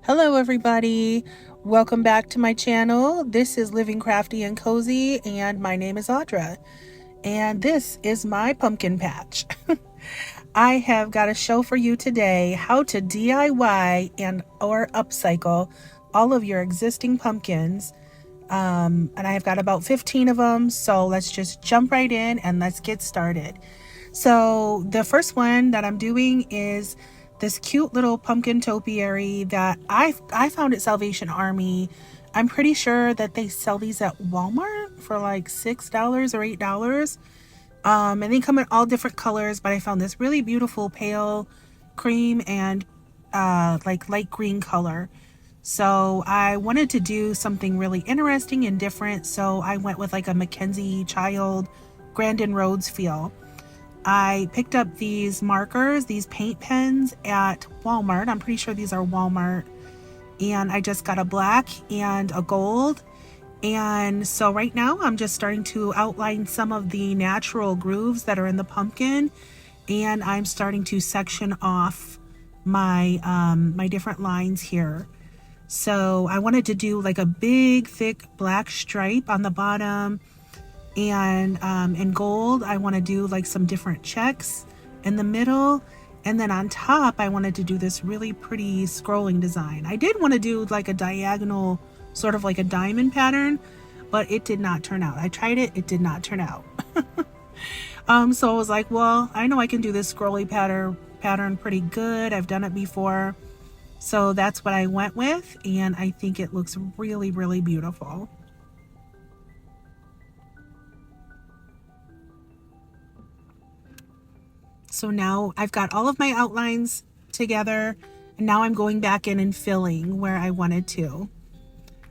Hello everybody, welcome back to my channel. This is Living Crafty and Cozy and my name is Audra and this is my pumpkin patch. I have got a show for you today, how to DIY and or upcycle all of your existing pumpkins. And I have got about 15 of them, so let's just jump right in and let's get started. So the first one that I'm doing is this cute little pumpkin topiary that I found at Salvation Army. I'm pretty sure that they sell these at Walmart for like $6 or $8. And they come in all different colors, but I found this really beautiful pale cream and like light green color. So I wanted to do something really interesting and different, so I went with like a Mackenzie Child Grandin Rhodes feel. I picked up these markers, these paint pens at Walmart. I'm pretty sure these are Walmart. And I just got a black and a gold. And so right now I'm just starting to outline some of the natural grooves that are in the pumpkin. And I'm starting to section off my, my different lines here. So I wanted to do like a big, thick black stripe on the bottom. And in gold, I want to do like some different checks in the middle. And then on top, I wanted to do this really pretty scrolling design. I did want to do like a diagonal, sort of like a diamond pattern, but it did not turn out. I tried it, it did not turn out. So I was like, well, I know I can do this scrolly pattern pretty good. I've done it before. So that's what I went with. And I think it looks really, really beautiful. So now I've got all of my outlines together, and now I'm going back in and filling where I wanted to.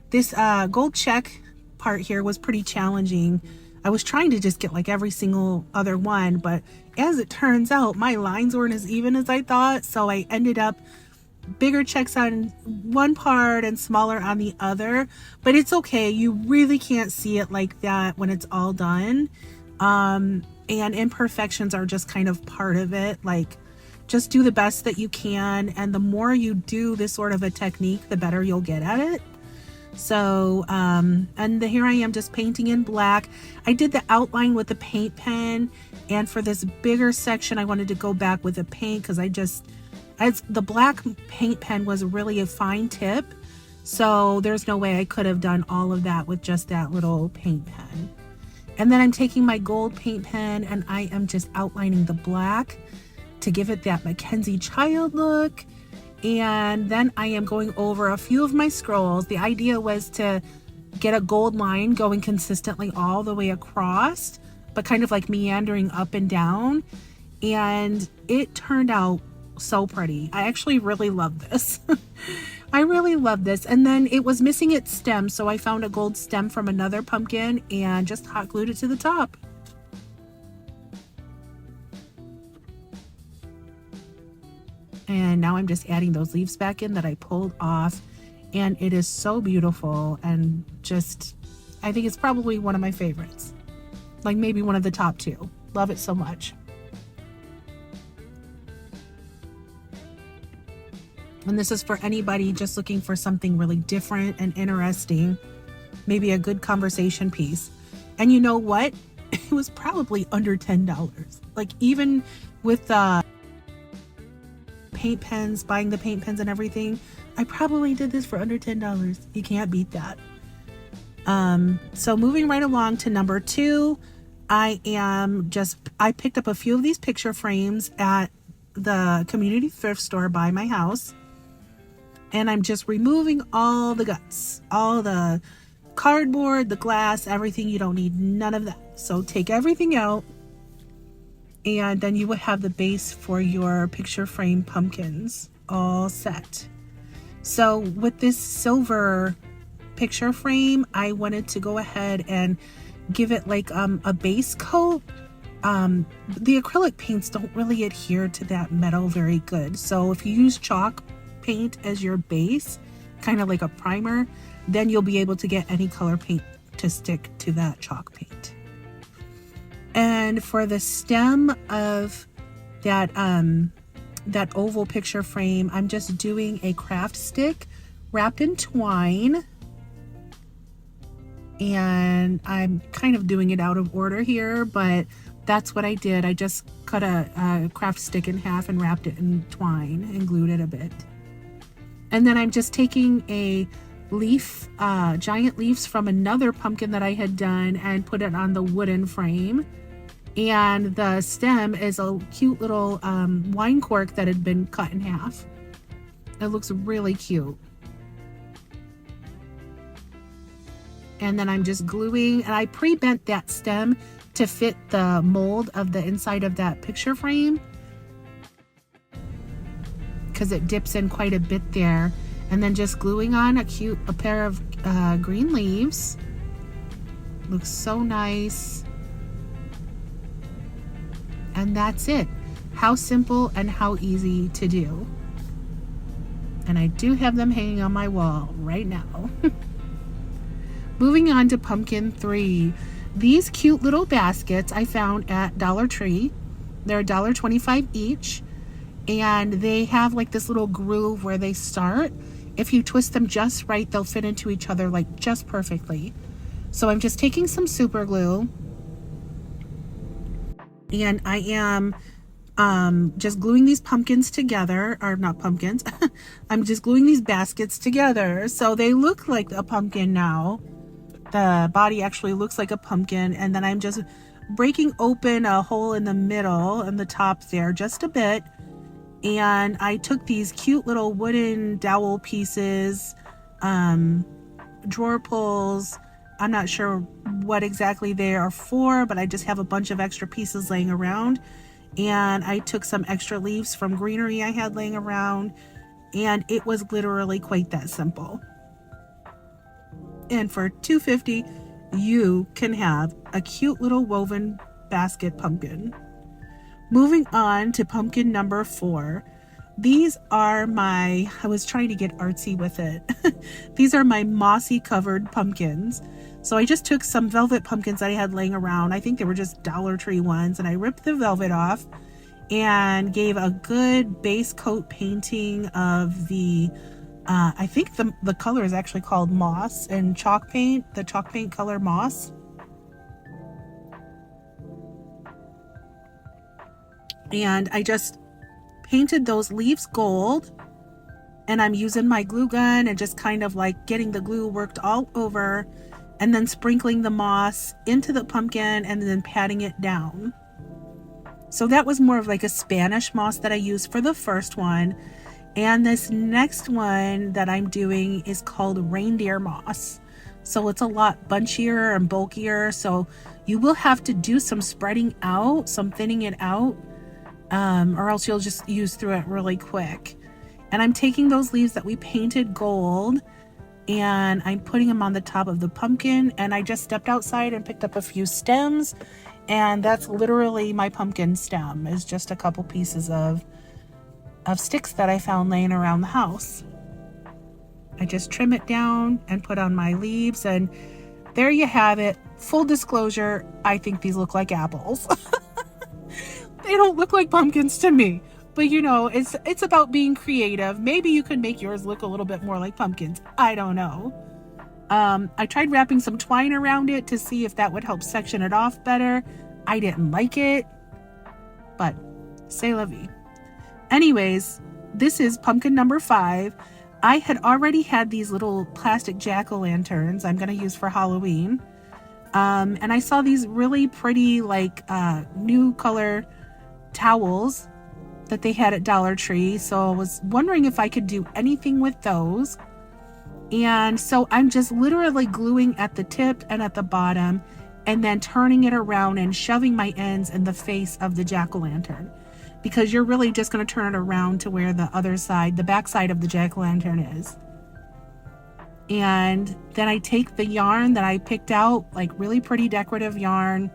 This gold check part here was pretty challenging. I was trying to just get like every single other one, but as it turns out, my lines weren't as even as I thought, so I ended up bigger checks on one part and smaller on the other, but it's okay. You really can't see it like that when it's all done. And imperfections are just kind of part of it. Like, just do the best that you can, and the more you do this sort of a technique, the better you'll get at it. So here I am just painting in black. I did the outline with the paint pen, and for this bigger section I wanted to go back with the paint because the black paint pen was really a fine tip, so there's no way I could have done all of that with just that little paint pen. And then I'm taking my gold paint pen and I am just outlining the black to give it that Mackenzie Child look. And then I am going over a few of my scrolls. The idea was to get a gold line going consistently all the way across, but kind of like meandering up and down. And it turned out so pretty. I actually really love this. I really love this. And then it was missing its stem, so I found a gold stem from another pumpkin and just hot glued it to the top. And now I'm just adding those leaves back in that I pulled off, and it is so beautiful, and just, I think it's probably one of my favorites. Like maybe one of the top two. Love it so much. And this is for anybody just looking for something really different and interesting, maybe a good conversation piece. And you know what? It was probably under $10. Like, even with paint pens, buying the paint pens and everything, I probably did this for under $10. You can't beat that. So moving right along to number 2, I picked up a few of these picture frames at the community thrift store by my house. And I'm just removing all the guts, all the cardboard, the glass, everything. You don't need none of that. So take everything out, and then you would have the base for your picture frame pumpkins all set. So with this silver picture frame, I wanted to go ahead and give it like a base coat. The acrylic paints don't really adhere to that metal very good. So if you use chalk paint as your base, kind of like a primer, then you'll be able to get any color paint to stick to that chalk paint. And for the stem of that that oval picture frame, I'm just doing a craft stick wrapped in twine. And I'm kind of doing it out of order here, but that's what I did. I just cut a craft stick in half and wrapped it in twine and glued it a bit. And then I'm just taking a leaf, giant leaves from another pumpkin that I had done and put it on the wooden frame. And the stem is a cute little wine cork that had been cut in half. It looks really cute. And then I'm just gluing, and I pre-bent that stem to fit the mold of the inside of that picture frame because it dips in quite a bit there. And then just gluing on a pair of green leaves. Looks so nice. And that's it. How simple and how easy to do. And I do have them hanging on my wall right now. Moving on to pumpkin 3. These cute little baskets I found at Dollar Tree. They're $1.25 each. And they have like this little groove where they start. If you twist them just right, they'll fit into each other like just perfectly. So I'm just taking some super glue. And I am just gluing these pumpkins together, or not pumpkins. I'm just gluing these baskets together. So they look like a pumpkin now. The body actually looks like a pumpkin, and then I'm just breaking open a hole in the middle and the top there just a bit. And I took these cute little wooden dowel pieces, drawer pulls. I'm not sure what exactly they are for, but I just have a bunch of extra pieces laying around. And I took some extra leaves from greenery I had laying around, and it was literally quite that simple. And for $2.50, you can have a cute little woven basket pumpkin. Moving on to pumpkin number 4. These are I was trying to get artsy with it. These are my mossy covered pumpkins. So I just took some velvet pumpkins that I had laying around. I think they were just Dollar Tree ones. And I ripped the velvet off and gave a good base coat painting of the I think the color is actually called moss and chalk paint, the chalk paint color moss. And I just painted those leaves gold, and I'm using my glue gun and just kind of like getting the glue worked all over and then sprinkling the moss into the pumpkin and then patting it down. So that was more of like a Spanish moss that I used for the first one. And this next one that I'm doing is called reindeer moss. So it's a lot bunchier and bulkier. So you will have to do some spreading out, some thinning it out, or else you'll just use through it really quick. And I'm taking those leaves that we painted gold and I'm putting them on the top of the pumpkin. And I just stepped outside and picked up a few stems. And that's literally my pumpkin stem, is just a couple pieces of sticks that I found laying around the house. I just trim it down and put on my leaves, and there you have it. Full disclosure, I think these look like apples. They don't look like pumpkins to me, but you know, it's about being creative. Maybe you could make yours look a little bit more like pumpkins. I don't know. I tried wrapping some twine around it to see if that would help section it off better. I didn't like it, but c'est la vie. Anyways, this is pumpkin number 5. I had already had these little plastic jack-o'-lanterns I'm going to use for Halloween. And I saw these really pretty, like, new color towels that they had at Dollar Tree. So I was wondering if I could do anything with those. And so I'm just literally gluing at the tip and at the bottom and then turning it around and shoving my ends in the face of the jack-o'-lantern. Because you're really just going to turn it around to where the other side, the back side of the jack-o'-lantern is. And then I take the yarn that I picked out, like really pretty decorative yarn,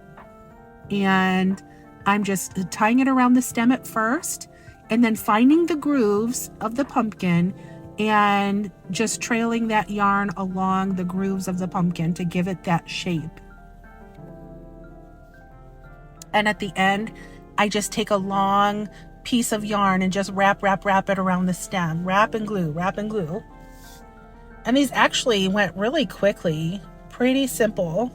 and I'm just tying it around the stem at first, and then finding the grooves of the pumpkin and just trailing that yarn along the grooves of the pumpkin to give it that shape. And at the end, I just take a long piece of yarn and just wrap it around the stem. Wrap and glue, wrap and glue. And these actually went really quickly. Pretty simple.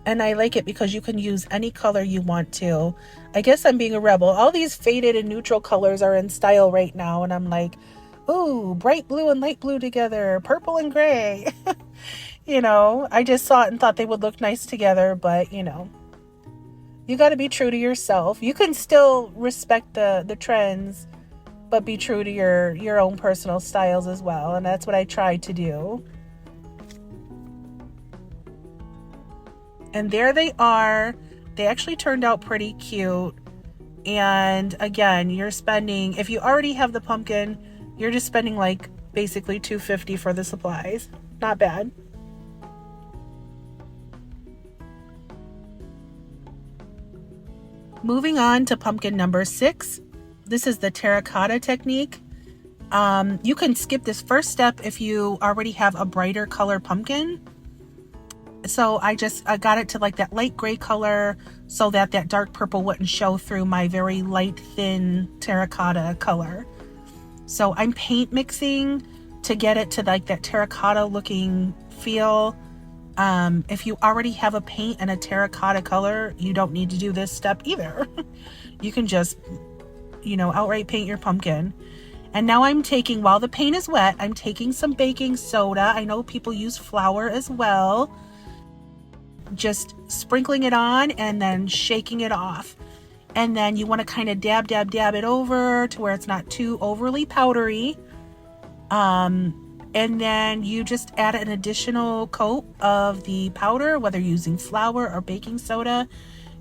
And I like it because you can use any color you want to. I guess I'm being a rebel. All these faded and neutral colors are in style right now. And I'm like, ooh, bright blue and light blue together. Purple and gray. You know, I just saw it and thought they would look nice together. But, you know, you got to be true to yourself. You can still respect the trends, but be true to your own personal styles as well. And that's what I tried to do. And there they are. They actually turned out pretty cute. And again, you're spending, if you already have the pumpkin, you're just spending like basically $2.50 for the supplies. Not bad. Moving on to pumpkin number 6. This is the terracotta technique. You can skip this first step if you already have a brighter color pumpkin. So I got it to like that light gray color so that dark purple wouldn't show through my very light, thin terracotta color. So I'm paint mixing to get it to like that terracotta looking feel. If you already have a paint and a terracotta color, you don't need to do this step either. You can just, you know, outright paint your pumpkin. And now I'm taking, while the paint is wet, I'm taking some baking soda. I know people use flour as well. Just sprinkling it on and then shaking it off. And then you want to kind of dab it over to where it's not too overly powdery. And then you just add an additional coat of the powder, whether you're using flour or baking soda.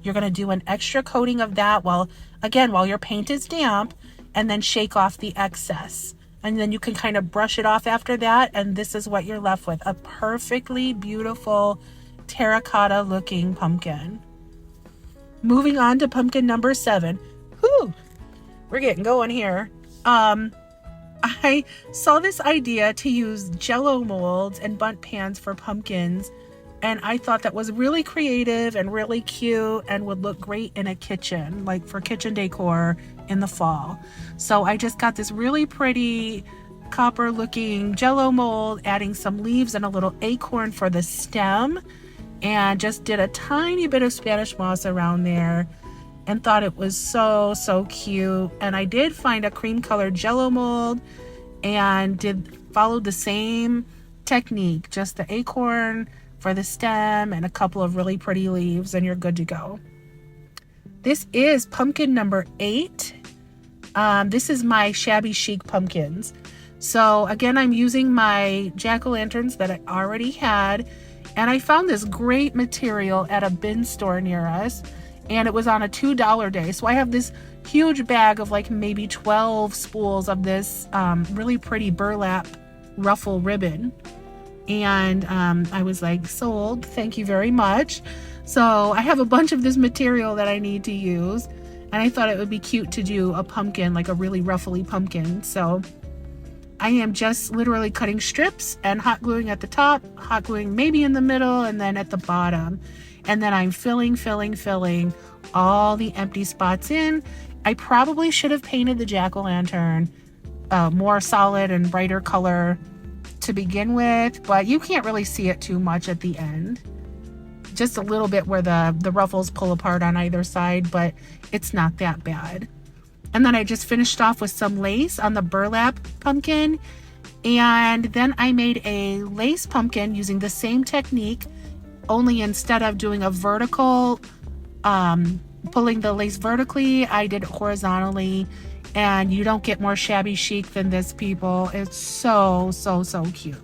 You're going to do an extra coating of that while your paint is damp, and then shake off the excess. And then you can kind of brush it off after that. And this is what you're left with. A perfectly beautiful terracotta looking pumpkin. Moving on to pumpkin number 7. Whew, we're getting going here. I saw this idea to use Jello molds and bundt pans for pumpkins, and I thought that was really creative and really cute and would look great in a kitchen, like for kitchen decor in the fall. So I just got this really pretty copper looking Jello mold, adding some leaves and a little acorn for the stem, and just did a tiny bit of Spanish moss around there and thought it was so cute. And I did find a cream colored Jello mold and followed the same technique, just the acorn for the stem and a couple of really pretty leaves, and you're good to go. This is pumpkin number 8. This is my shabby chic pumpkins. So again, I'm using my jack-o'-lanterns that I already had, and I found this great material at a bin store near us, and it was on a $2 day. So I have this huge bag of like maybe 12 spools of this really pretty burlap ruffle ribbon. And I was like, sold, thank you very much. So I have a bunch of this material that I need to use, and I thought it would be cute to do a pumpkin, like a really ruffly pumpkin. So I am just literally cutting strips and hot gluing at the top, hot gluing maybe in the middle, and then at the bottom. And then I'm filling all the empty spots in. I probably should have painted the jack-o'-lantern more solid and brighter color to begin with, but you can't really see it too much at the end. Just a little bit where the ruffles pull apart on either side, but it's not that bad. And then I just finished off with some lace on the burlap pumpkin. And then I made a lace pumpkin using the same technique, only instead of doing a vertical, pulling the lace vertically, I did it horizontally. And you don't get more shabby chic than this, people. It's so cute.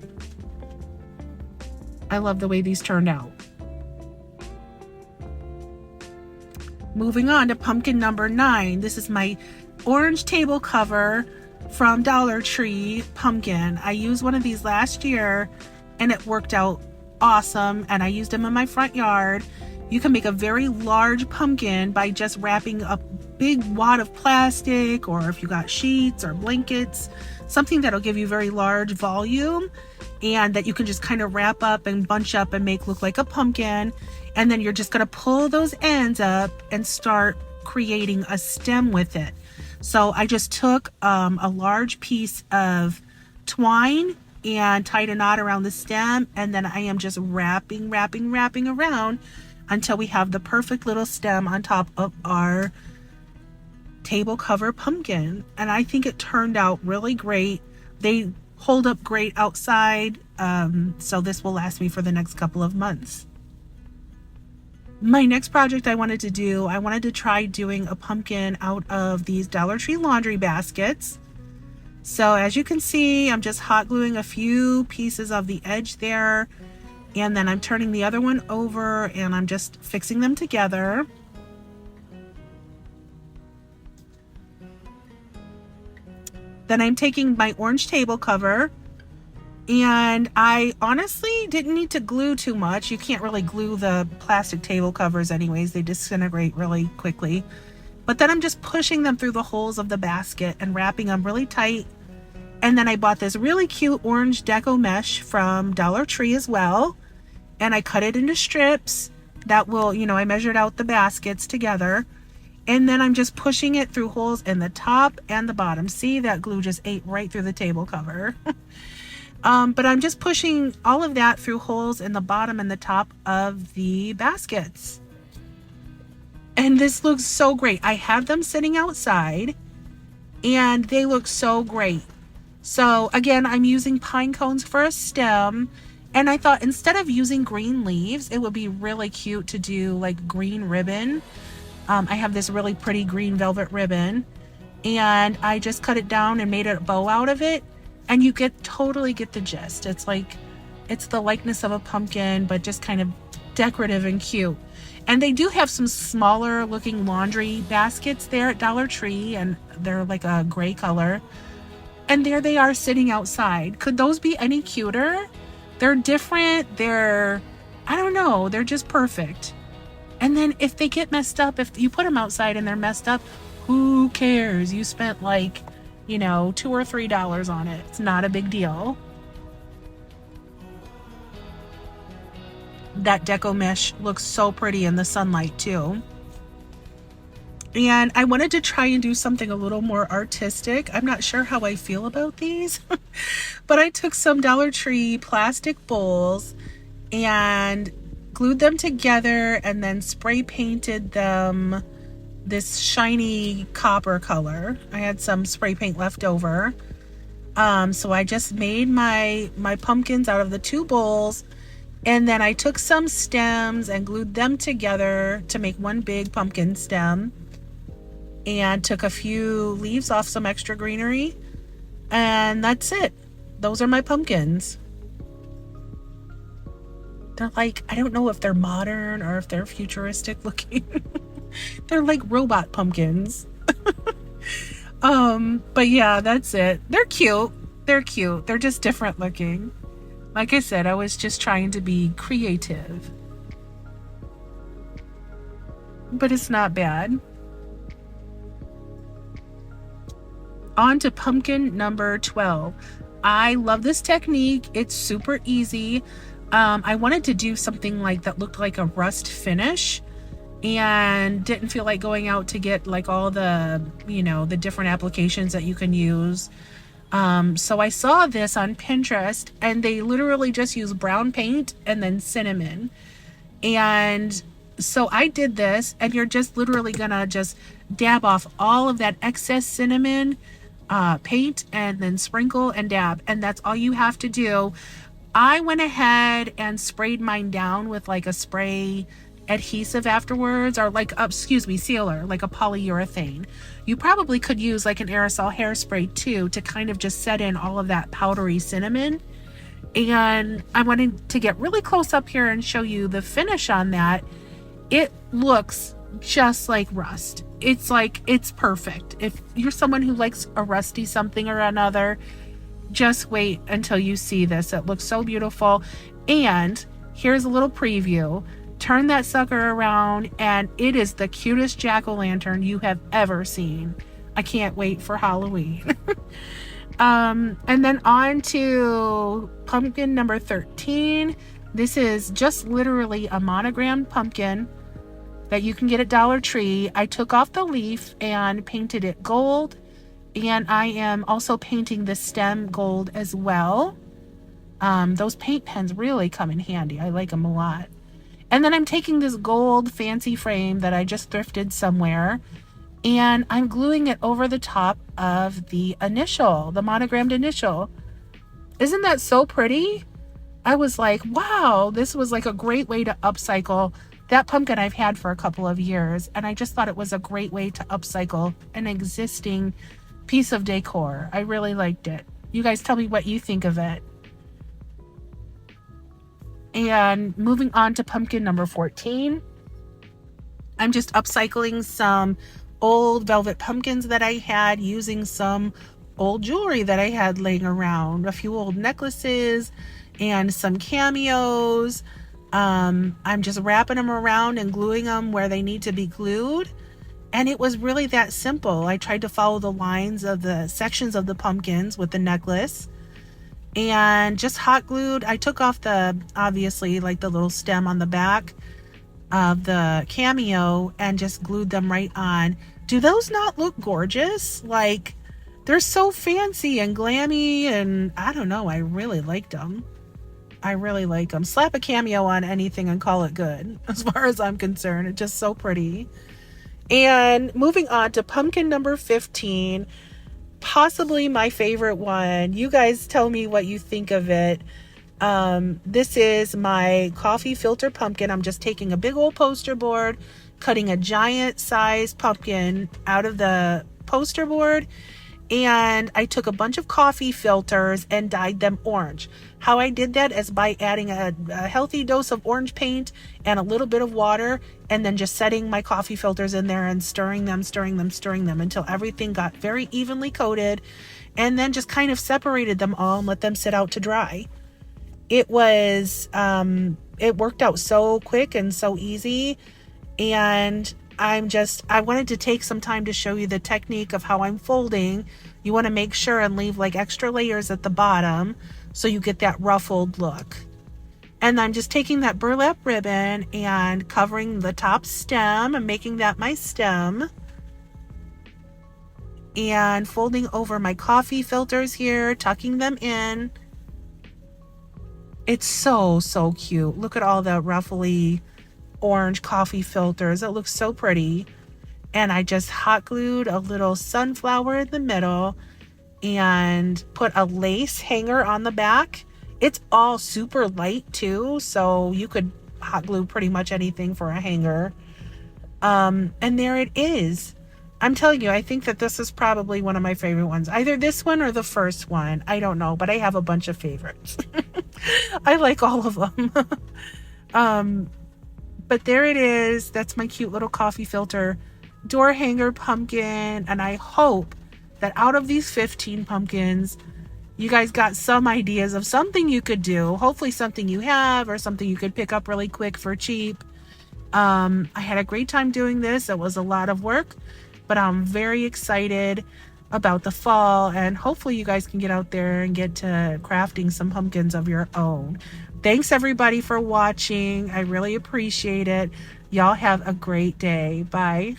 I love the way these turned out. Moving on to pumpkin number 9. This is my orange table cover from Dollar Tree pumpkin. I used one of these last year and it worked out awesome, and I used them in my front yard. You can make a very large pumpkin by just wrapping a big wad of plastic, or if you got sheets or blankets, something that'll give you very large volume, and that you can just kind of wrap up and bunch up and make look like a pumpkin. And then you're just going to pull those ends up and start creating a stem with it. So I just took a large piece of twine and tied a knot around the stem, and then I am just wrapping around until we have the perfect little stem on top of our table cover pumpkin. And I think it turned out really great. They hold up great outside, so this will last me for the next couple of months. My next project I wanted to try doing a pumpkin out of these Dollar Tree laundry baskets. So as you can see, I'm just hot gluing a few pieces of the edge there, and then I'm turning the other one over and I'm just fixing them together. Then I'm taking my orange table cover, and I honestly didn't need to glue too much. You can't really glue the plastic table covers anyways. They disintegrate really quickly. But then I'm just pushing them through the holes of the basket and wrapping them really tight. And then I bought this really cute orange deco mesh from Dollar Tree as well. And I cut it into strips that will, I measured out the baskets together. And then I'm just pushing it through holes in the top and the bottom. See, that glue just ate right through the table cover. But I'm just pushing all of that through holes in the bottom and the top of the baskets. And this looks so great. I have them sitting outside and they look so great. So again, I'm using pine cones for a stem. And I thought instead of using green leaves, it would be really cute to do like green ribbon. I have this really pretty green velvet ribbon, and I just cut it down and made a bow out of it. And you totally get the gist. It's the likeness of a pumpkin, but just kind of decorative and cute. And they do have some smaller looking laundry baskets there at Dollar Tree, and they're like a gray color. And there they are sitting outside. Could those be any cuter? They're different. I don't know. They're just perfect. And then if they get messed up, if you put them outside and they're messed up, who cares? You spent like, $2 or $3 on it. It's not a big deal. That deco mesh looks so pretty in the sunlight too. And I wanted to try and do something a little more artistic. I'm not sure how I feel about these, but I took some Dollar Tree plastic bowls and glued them together and then spray painted them this shiny copper color. I had some spray paint left over. So I just made my pumpkins out of the two bowls, and then I took some stems and glued them together to make one big pumpkin stem, and took a few leaves off some extra greenery, and that's it. Those are my pumpkins. They're like, I don't know if they're modern or if they're futuristic looking. They're like robot pumpkins. But yeah, that's it. They're cute. They're cute. They're just different looking. Like I said, I was just trying to be creative. But it's not bad. On to pumpkin number 12. I love this technique. It's super easy. I wanted to do something like that looked like a rust finish, and didn't feel like going out to get like all the, the different applications that you can use. So I saw this on Pinterest, and they literally just use brown paint and then cinnamon. And so I did this, and you're just literally gonna just dab off all of that excess cinnamon paint, and then sprinkle and dab, and that's all you have to do. I went ahead and sprayed mine down with like a spray adhesive afterwards, or sealer, like a polyurethane. You probably could use like an aerosol hairspray too, to kind of just set in all of that powdery cinnamon. And I wanted to get really close up here and show you the finish on that. It looks just like rust. It's perfect. If you're someone who likes a rusty something or another, just wait until you see this. It looks so beautiful. And here's a little preview. Turn that sucker around, and it is the cutest jack-o'-lantern you have ever seen. I can't wait for Halloween. And then on to pumpkin number 13. This is just literally a monogrammed pumpkin that you can get at Dollar Tree. I took off the leaf and painted it gold. And I am also painting the stem gold as well. Those paint pens really come in handy. I like them a lot. And then I'm taking this gold fancy frame that I just thrifted somewhere, and I'm gluing it over the top of the initial, the monogrammed initial. Isn't that so pretty? I was like, wow, this was like a great way to upcycle that pumpkin I've had for a couple of years. And I just thought it was a great way to upcycle an existing piece of decor. I really liked it. You guys tell me what you think of it. And moving on to pumpkin number 14. I'm just upcycling some old velvet pumpkins that I had using some old jewelry that I had laying around. A few old necklaces and some cameos. I'm just wrapping them around and gluing them where they need to be glued. And it was really that simple. I tried to follow the lines of the sections of the pumpkins with the necklace. And just hot glued. I took off the, obviously, like the little stem on the back of the cameo and just glued them right on. Do those not look gorgeous? Like, they're so fancy and glammy, and I don't know, I really liked them. I really like them. Slap a cameo on anything and call it good, as far as I'm concerned. It's just so pretty. And moving on to pumpkin number 15. Possibly my favorite one. You guys tell me what you think of it. This is my coffee filter pumpkin. I'm just taking a big old poster board, cutting a giant size pumpkin out of the poster board, and I took a bunch of coffee filters and dyed them orange. How I did that is by adding a healthy dose of orange paint and a little bit of water, and then just setting my coffee filters in there and stirring them until everything got very evenly coated, and then just kind of separated them all and let them sit out to dry. It was, it worked out so quick and so easy, and I wanted to take some time to show you the technique of how I'm folding. You want to make sure and leave like extra layers at the bottom so you get that ruffled look. And I'm just taking that burlap ribbon and covering the top stem and making that my stem. And folding over my coffee filters here, tucking them in. It's so, so cute. Look at all the ruffly orange coffee filters. It looks so pretty. And I just hot glued a little sunflower in the middle and put a lace hanger on the back. It's all super light too, so you could hot glue pretty much anything for a hanger. And there it is. I'm telling you, I think that this is probably one of my favorite ones. Either this one or the first one. I don't know, but I have a bunch of favorites. I like all of them. But there it is. That's my cute little coffee filter door hanger pumpkin. And I hope that out of these 15 pumpkins, you guys got some ideas of something you could do. Hopefully something you have or something you could pick up really quick for cheap. I had a great time doing this. It was a lot of work, but I'm very excited about the fall, and hopefully you guys can get out there and get to crafting some pumpkins of your own. Thanks everybody for watching. I really appreciate it. Y'all have a great day. Bye.